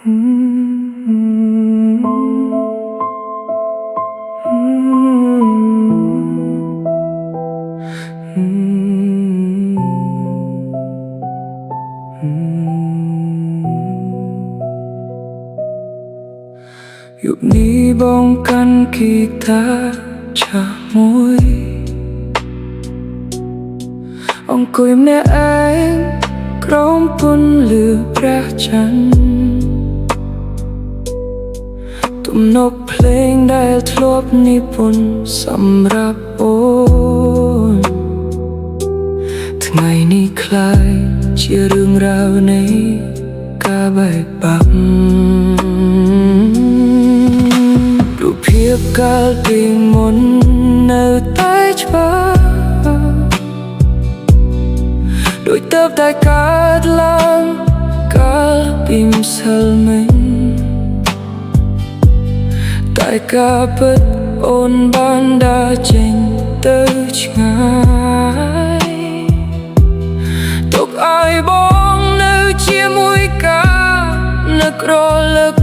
យុគនេះបងកាន់គីតាឆាមួយអង្គុយម្នាក់ឯងក្រោមពន្លឺព្រះច័ន្ទទំនុកភ្លេងដែលធ្លាប់និពន្ធសម្រាប់អូនថ្ងៃនេះคล้ายជារឿងរ៉ាវនៃការបែកបាក់រូបភាពកាលពីមុននៅតែច្បាស់ដូចទៅតែកើតឡើងកាលពីម្សិលមិញតែការពិតអូនបានដើរចេញទៅឆ្ងាយទុកឲ្យបងនៅជាមួយការនឹករលឹក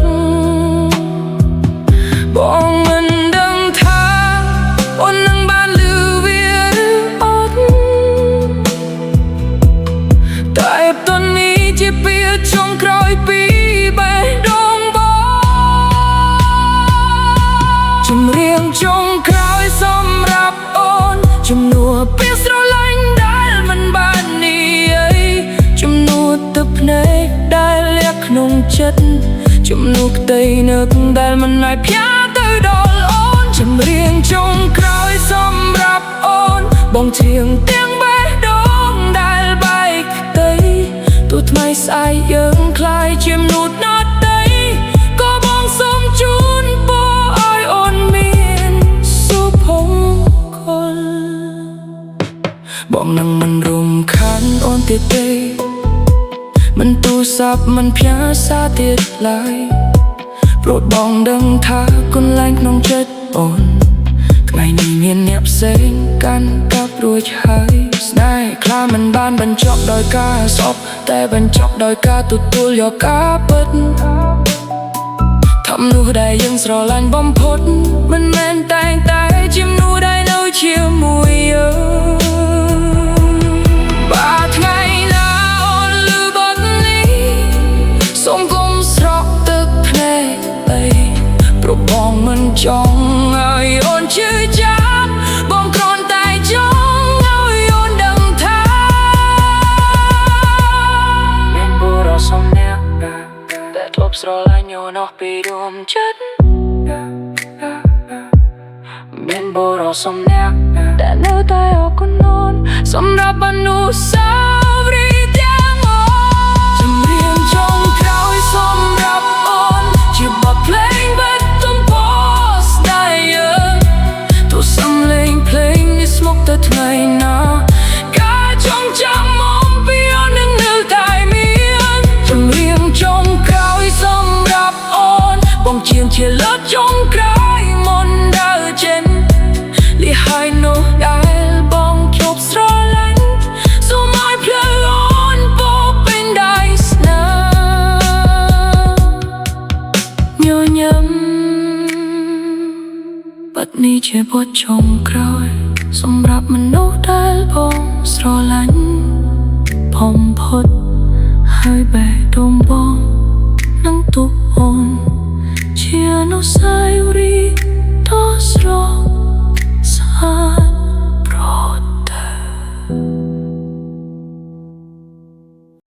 បងមិនដឹងថាអូននឹងបានឮវាឬអត់តែតននេះជាពេលចុងក្រោយពីបេះដូងបងចម្រៀងចុងក្រោយសម្រាប់អូនជំនួសពេលស្រឡាញ់ដែលមិនបាននិយាយជំនួសទឹកភ្នែកដែលលាក់ក្នុងចិត្តជំនួសក្តីនឹកដែលមិនអាចផ្ញើទៅដល់អូនចម្រៀងចុងក្រោយសម្រាប់អូនបងច្រៀងទាំងបេះដូងដែលបែកខ្ទៃទោះថ្ងៃស្អែកយើងคล้ายជាមនុស្សដទៃក៏បងសូមជូនពរឲ្យអូនមានសុភមង្គលបងនឹងមិនរំខានអូនទៀតទេមិនទូរស័ព្ទមិនផ្ញើសារទៀតឡើយព្រោះបងដឹងថាកន្លែងក្នុងចិត្តអូនថ្ងៃនេះមានអ្នកផ្សេងកាន់កាប់រួចហើយស្នេហ៍ខ្លះមិនបានបញ្ចប់ដោយការស្អប់តែបញ្ចប់ដោយការទទួលយកការពិតធំនោះដែលយើងស្រឡាញ់បំផុតមិនមែនតែជាមនុស្សដែលនៅជាមួយយើងបាទថ្ងៃណាអូនឮបទនេះសូមកុំស្រក់ទឹកភ្នែកព្រោះបងមិនចង់ឲ្យអូនឈឺចាប់បងគ្រាន់តែចង់ឲ្យអូនដឹងថាមានបុរសម្នាក់ដែលធ្លាប់ស្រឡាញ់អូនអស់ពីរួមចិត្តមានបុរសម្នាក់ដែលនៅតែអរគុណអូនសម្រាប់អនុស្សាវរីយ៍ទាំងអស់ចម្រៀងចុងក្រោយសម្រាប់អូនជាបទភ្លេងស្មុកទៅថ្ងៃណាការចងចាំមកពីអូននឹងនៅតែមានចម្រៀងចុងក្រោយសម្រាប់អូនបងជាងជាលើកចុងក្រោយមុនដើរចេញលីហើយនោះដែលបងជប់ស្រឡាញ់សូមឲ្យភ្លឺអូនពោពេញដៃស្នេហ៍ញញឹមបាត់នេះជាបទចុងក្រោយសម្រាប់មនុស្សដែលបងស្រឡាញ់បំផុតហើយបេះដូងបងនឹងទុកអូន